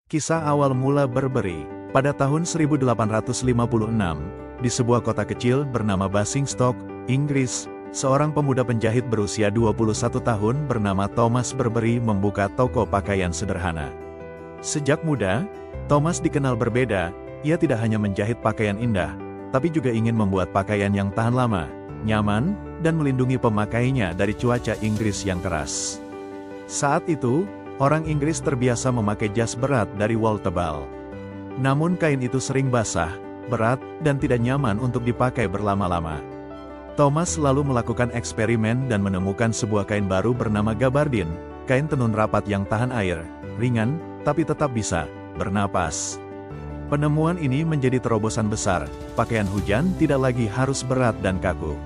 Kisah awal mula Burberry. Pada tahun 1856, di sebuah kota kecil bernama Basingstoke, Inggris, seorang pemuda penjahit berusia 21 tahun bernama Thomas Burberry membuka toko pakaian sederhana. Sejak muda, Thomas dikenal berbeda. Ia tidak hanya menjahit pakaian indah, tapi juga ingin membuat pakaian yang tahan lama, nyaman, dan melindungi pemakainya dari cuaca Inggris yang keras. Saat itu, orang Inggris terbiasa memakai jas berat dari wol tebal. Namun kain itu sering basah, berat, dan tidak nyaman untuk dipakai berlama-lama. Thomas lalu melakukan eksperimen dan menemukan sebuah kain baru bernama gabardine, kain tenun rapat yang tahan air, ringan, tapi tetap bisa bernapas. Penemuan ini menjadi terobosan besar, pakaian hujan tidak lagi harus berat dan kaku.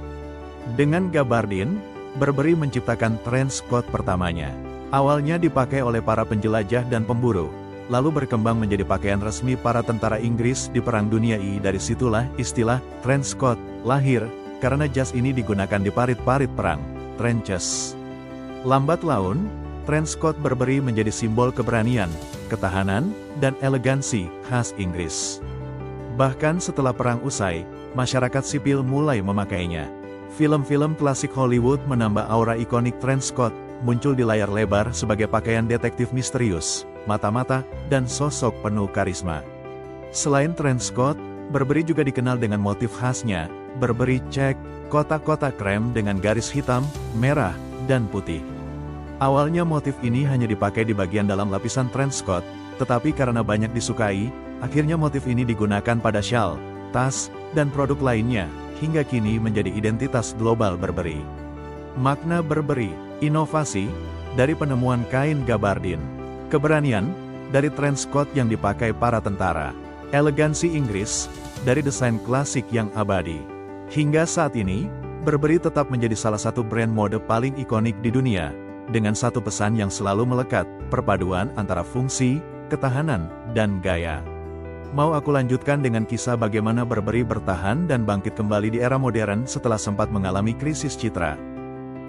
Dengan gabardine, Burberry menciptakan trench coat pertamanya. Awalnya dipakai oleh para penjelajah dan pemburu, lalu berkembang menjadi pakaian resmi para tentara Inggris di Perang Dunia I. Dari situlah istilah trench coat lahir, karena jas ini digunakan di parit-parit perang, trenches. Lambat laun, trench coat Burberry menjadi simbol keberanian, ketahanan, dan elegansi khas Inggris. Bahkan setelah perang usai, masyarakat sipil mulai memakainya. Film-film klasik Hollywood menambah aura ikonik trench coat, muncul di layar lebar sebagai pakaian detektif misterius, mata-mata, dan sosok penuh karisma. Selain trench coat, Burberry juga dikenal dengan motif khasnya, Burberry check, kotak-kotak krem dengan garis hitam, merah, dan putih. Awalnya motif ini hanya dipakai di bagian dalam lapisan trench coat, tetapi karena banyak disukai, akhirnya motif ini digunakan pada syal, tas, dan produk lainnya, hingga kini menjadi identitas global Burberry. Makna Burberry, inovasi, dari penemuan kain gabardine. Keberanian, dari trench coat yang dipakai para tentara. Elegansi Inggris, dari desain klasik yang abadi. Hingga saat ini, Burberry tetap menjadi salah satu brand mode paling ikonik di dunia, dengan satu pesan yang selalu melekat, perpaduan antara fungsi, ketahanan, dan gaya. Mau aku lanjutkan dengan kisah bagaimana Burberry bertahan dan bangkit kembali di era modern setelah sempat mengalami krisis citra?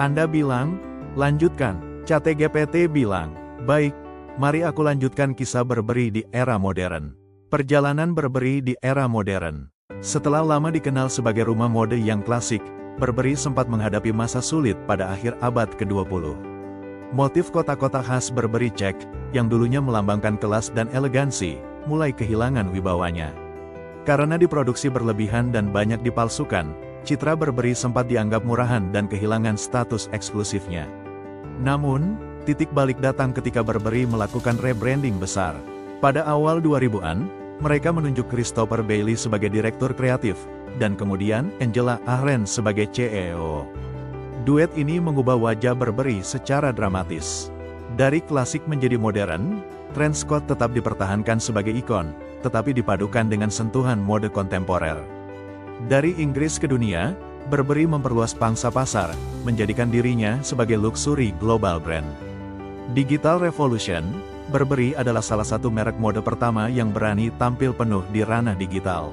Anda bilang, lanjutkan. ChatGPT bilang, baik, mari aku lanjutkan kisah Burberry di era modern. Perjalanan Burberry di era modern. Setelah lama dikenal sebagai rumah mode yang klasik, Burberry sempat menghadapi masa sulit pada akhir abad ke-20. Motif kotak-kotak khas Burberry check, yang dulunya melambangkan kelas dan elegansi, mulai kehilangan wibawanya. Karena diproduksi berlebihan dan banyak dipalsukan, citra Burberry sempat dianggap murahan dan kehilangan status eksklusifnya. Namun, titik balik datang ketika Burberry melakukan rebranding besar. Pada awal 2000-an, mereka menunjuk Christopher Bailey sebagai direktur kreatif, dan kemudian Angela Ahrens sebagai CEO. Duet ini mengubah wajah Burberry secara dramatis. Dari klasik menjadi modern, trench coat tetap dipertahankan sebagai ikon, tetapi dipadukan dengan sentuhan mode kontemporer. Dari Inggris ke dunia, Burberry memperluas pangsa pasar, menjadikan dirinya sebagai luxury global brand. Digital Revolution, Burberry adalah salah satu merek mode pertama yang berani tampil penuh di ranah digital.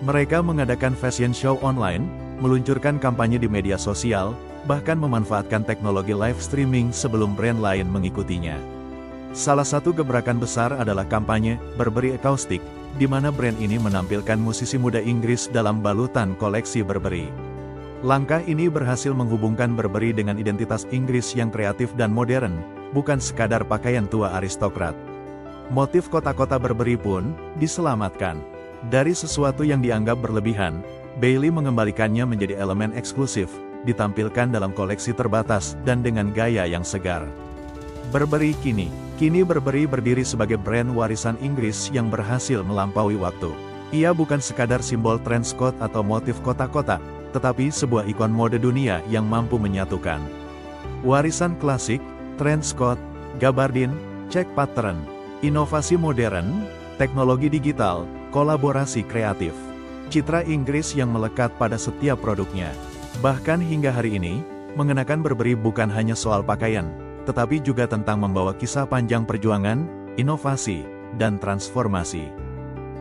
Mereka mengadakan fashion show online, meluncurkan kampanye di media sosial, bahkan memanfaatkan teknologi live streaming sebelum brand lain mengikutinya. Salah satu gebrakan besar adalah kampanye Burberry Acoustic, di mana brand ini menampilkan musisi muda Inggris dalam balutan koleksi Burberry. Langkah ini berhasil menghubungkan Burberry dengan identitas Inggris yang kreatif dan modern, bukan sekadar pakaian tua aristokrat. Motif kotak-kotak Burberry pun diselamatkan. Dari sesuatu yang dianggap berlebihan, Bailey mengembalikannya menjadi elemen eksklusif, ditampilkan dalam koleksi terbatas dan dengan gaya yang segar. Burberry kini Burberry berdiri sebagai brand warisan Inggris yang berhasil melampaui waktu. Ia bukan sekadar simbol trench coat atau motif kotak-kotak, tetapi sebuah ikon mode dunia yang mampu menyatukan warisan klasik, trench coat, gabardine, check pattern, inovasi modern, teknologi digital, kolaborasi kreatif. Citra Inggris yang melekat pada setiap produknya. Bahkan hingga hari ini, mengenakan Burberry bukan hanya soal pakaian, tetapi juga tentang membawa kisah panjang perjuangan, inovasi, dan transformasi.